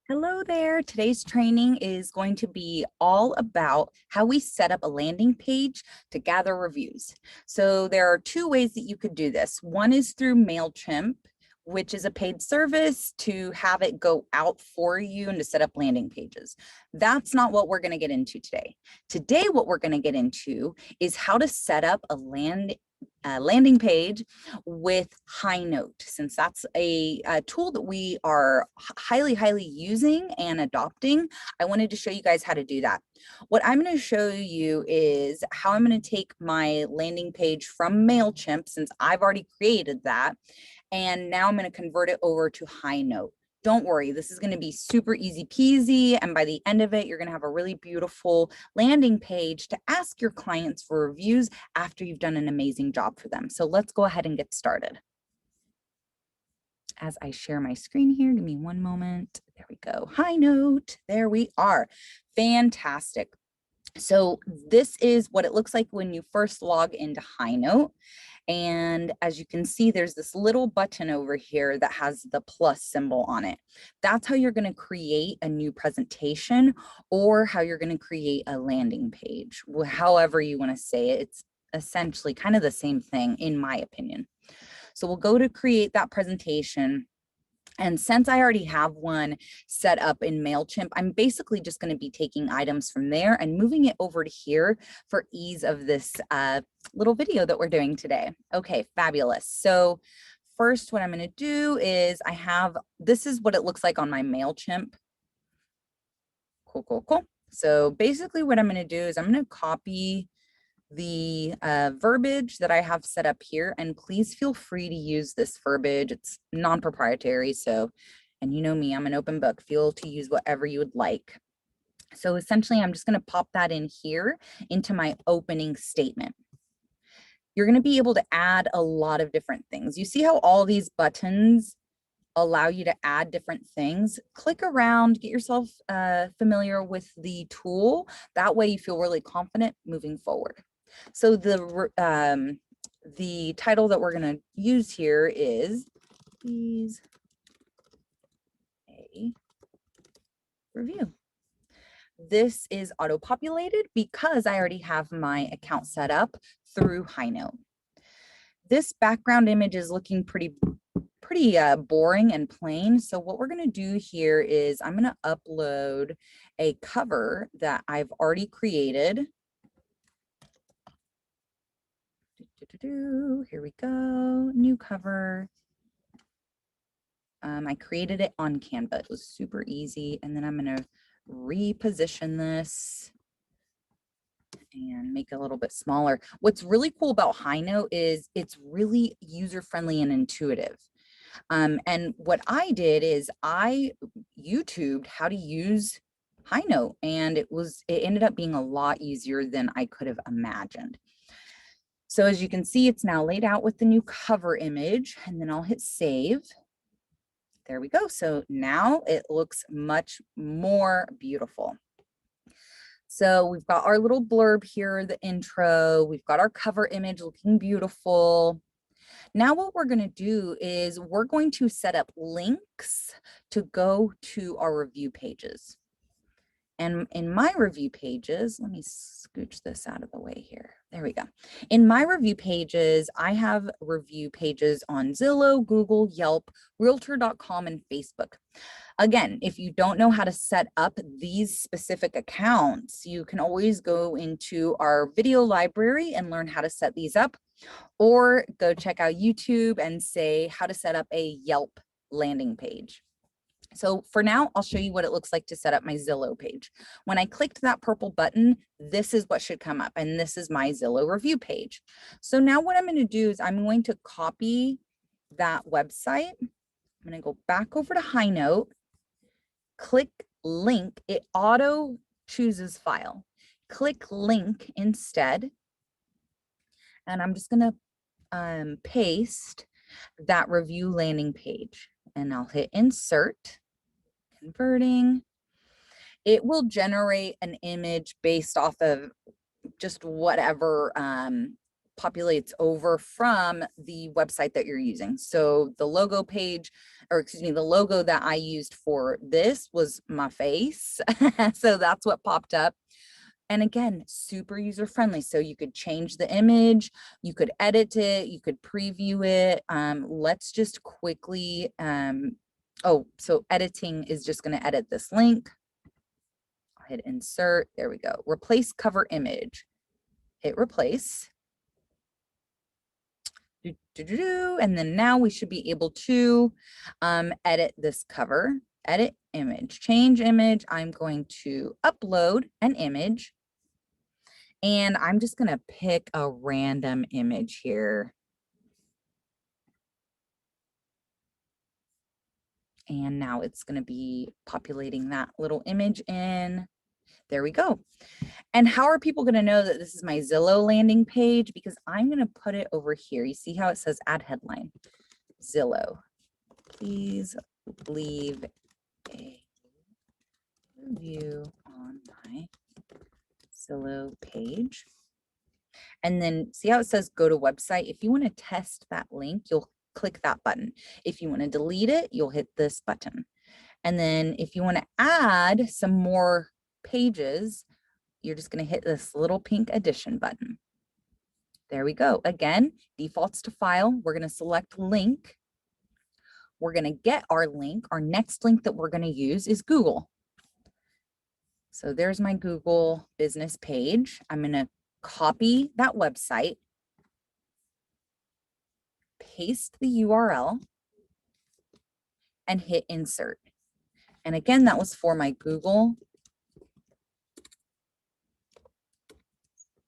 Hello there. Today's training is going to be all about how we set up a landing page to gather reviews. So there are two ways that you could do this. One is through MailChimp, which is a paid service to have it go out for you and to set up landing pages. That's not what we're going to get into today. Today, what we're going to get into is how to set up a landing page with Highnote, since that's a tool that we are highly using and adopting. I wanted to show you guys how to do that. What I'm going to show you is how I'm going to take my landing page from MailChimp, since I've already created that, and now I'm going to convert it over to Highnote. Don't worry, this is going to be super easy peasy. And by the end of it, you're going to have a really beautiful landing page to ask your clients for reviews after you've done an amazing job for them. So let's go ahead and get started. As I share my screen here, give me one moment. There we go. Highnote. There we are. Fantastic. So this is what it looks like when you first log into Highnote. And as you can see, there's this little button over here that has the plus symbol on it. That's how you're going to create a new presentation, or how you're going to create a landing page. However you want to say it, it's essentially kind of the same thing in my opinion. So we'll go to create that presentation. And since I already have one set up in MailChimp, I'm basically just going to be taking items from there and moving it over to here for ease of this little video that we're doing today. Okay, fabulous. So first, what I'm going to do is this is what it looks like on my MailChimp. Cool. So basically what I'm going to do is I'm going to copy the verbiage that I have set up here, and please feel free to use this verbiage. It's non-proprietary, so, and you know me, I'm an open book. Feel to use whatever you would like. So essentially, I'm just going to pop that in here into my opening statement. You're going to be able to add a lot of different things. You see how all these buttons allow you to add different things? Click around, get yourself familiar with the tool. That way you feel really confident moving forward. So the title that we're going to use here is please a review. This is auto-populated because I already have my account set up through Highnote. This background image is looking pretty boring and plain. So what we're going to do here is I'm going to upload a cover that I've already created. Here we go, new cover. I created it on Canva. It was super easy. And then I'm going to reposition this and make it a little bit smaller. What's really cool about Highnote is it's really user-friendly and intuitive. And what I did is I YouTubed how to use Highnote, and it ended up being a lot easier than I could have imagined. So as you can see, it's now laid out with the new cover image, and then I'll hit save. There we go. So now it looks much more beautiful. So we've got our little blurb here, the intro, we've got our cover image looking beautiful. Now what we're going to do is we're going to set up links to go to our review pages. And in my review pages, let me scooch this out of the way here. There we go. In my review pages, I have review pages on Zillow, Google, Yelp, Realtor.com, and Facebook. Again, if you don't know how to set up these specific accounts, you can always go into our video library and learn how to set these up, or go check out YouTube and say how to set up a Yelp landing page. So for now, I'll show you what it looks like to set up my Zillow page. When I clicked that purple button, this is what should come up, and this is my Zillow review page. So now what I'm going to do is I'm going to copy that website. I'm going to go back over to Highnote, click link. It auto chooses file. Click link instead, and I'm just going to paste that review landing page, and I'll hit insert. Converting. It will generate an image based off of just whatever populates over from the website that you're using. So the logo page, or excuse me, the logo that I used for this was my face. So that's what popped up. And again, super user friendly. So you could change the image, you could edit it, you could preview it. Let's just quickly, oh, so editing is just going to edit this link. I'll hit insert. There we go. Replace cover image. Hit replace. And then now we should be able to edit this cover, edit image, change image. I'm going to upload an image. And I'm just going to pick a random image here. And now it's going to be populating that little image in. There we go. And how are people going to know that this is my Zillow landing page? Because I'm going to put it over here. You see how it says add headline? Zillow. Please leave a review on my Zillow page. And then see how it says go to website? If you want to test that link, you'll click that button. If you want to delete it, you'll hit this button. And then if you want to add some more pages, you're just going to hit this little pink addition button. There we go. Again, defaults to file. We're going to select link. We're going to get our link. Our next link that we're going to use is Google. So there's my Google business page. I'm going to copy that website, paste the URL, and hit insert. And again, that was for my Google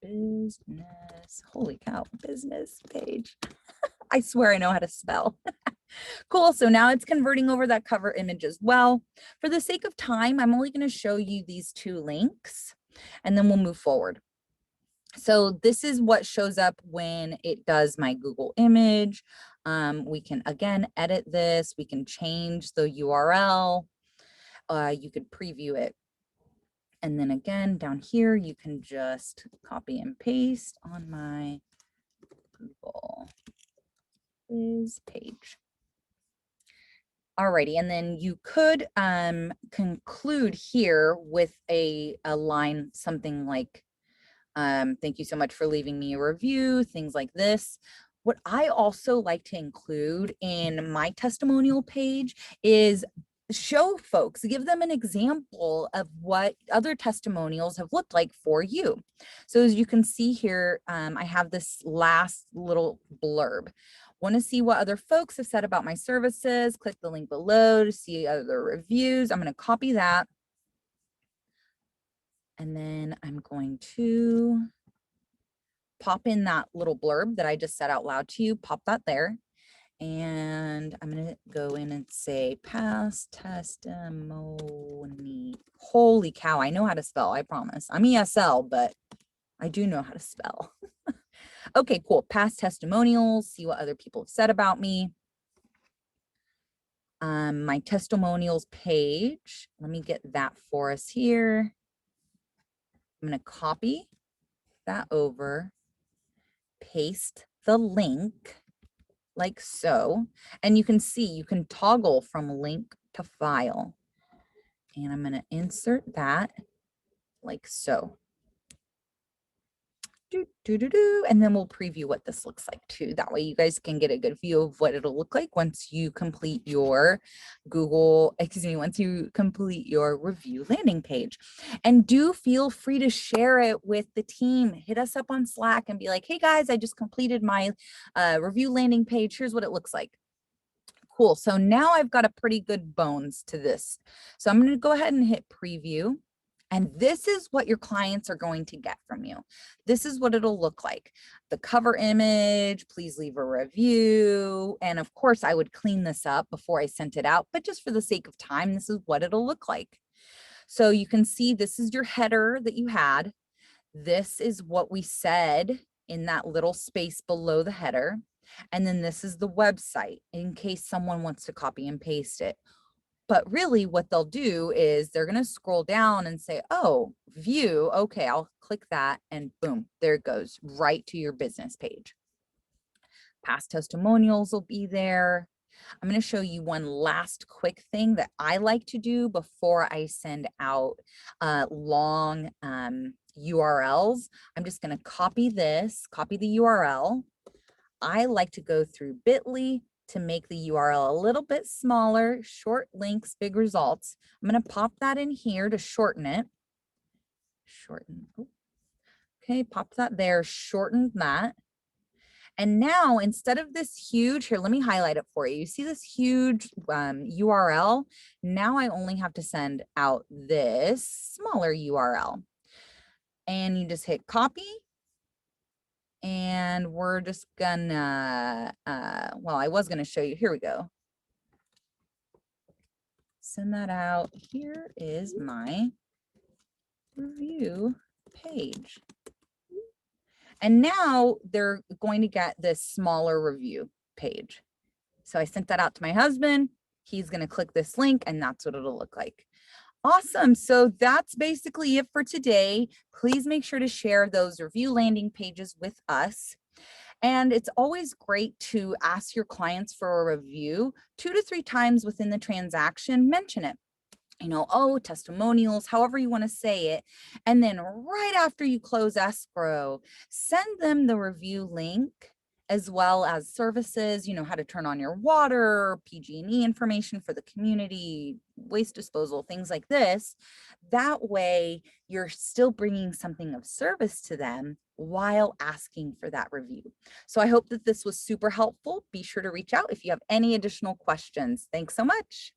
business, holy cow, business page. I swear I know how to spell. Cool, so now it's converting over that cover image as well. For the sake of time, I'm only going to show you these two links, and then we'll move forward. So this is what shows up when it does my Google image. We can, again, edit this. We can change the URL. You could preview it. And then again, down here, you can just copy and paste on my Google Biz page. Alrighty, and then you could conclude here with a line, something like, thank you so much for leaving me a review, things like this. What I also like to include in my testimonial page is show folks, give them an example of what other testimonials have looked like for you. So as you can see here, I have this last little blurb. Want to see what other folks have said about my services? Click the link below to see other reviews. I'm going to copy that. And then I'm going to pop in that little blurb that I just said out loud to you, pop that there. And I'm going to go in and say past testimony. Holy cow, I know how to spell, I promise. I'm ESL, but I do know how to spell. Okay, cool. Past testimonials, see what other people have said about me. My testimonials page, let me get that for us here. I'm going to copy that over, paste the link like so, and you can see you can toggle from link to file. And I'm going to insert that like so. And then we'll preview what this looks like too. That way you guys can get a good view of what it'll look like once you complete your once you complete your review landing page. And do feel free to share it with the team. Hit us up on Slack and be like, hey guys, I just completed my review landing page. Here's what it looks like. Cool. So now I've got a pretty good bones to this. So I'm going to go ahead and hit preview. And this is what your clients are going to get from you. This is what it'll look like. The cover image, please leave a review. And of course, I would clean this up before I sent it out, but just for the sake of time, this is what it'll look like. So you can see this is your header that you had. This is what we said in that little space below the header. And then this is the website in case someone wants to copy and paste it. But really what they'll do is they're going to scroll down and say, oh, view. Okay, I'll click that and boom, there it goes right to your business page. Past testimonials will be there. I'm going to show you one last quick thing that I like to do before I send out long URLs. I'm just going to copy this, copy the URL. I like to go through Bitly to make the URL a little bit smaller, short links, big results. I'm going to pop that in here to shorten it. Shorten. Okay, pop that there, shorten that. And now instead of this huge, here, let me highlight it for you. You see this huge URL? Now I only have to send out this smaller URL. And you just hit copy. And we're just gonna, well, I was gonna show you, here we go. Send that out. Here is my review page. And now they're going to get this smaller review page. So I sent that out to my husband. He's going to click this link and that's what it'll look like. Awesome. So that's basically it for today. Please make sure to share those review landing pages with us. And it's always great to ask your clients for a review 2 to 3 times within the transaction. Mention it. You know, oh, testimonials, however you want to say it. And then right after you close escrow, send them the review link as well as services, you know, how to turn on your water, PG&E information for the community, waste disposal, things like this. That way you're still bringing something of service to them while asking for that review. So I hope that this was super helpful. Be sure to reach out if you have any additional questions. Thanks so much.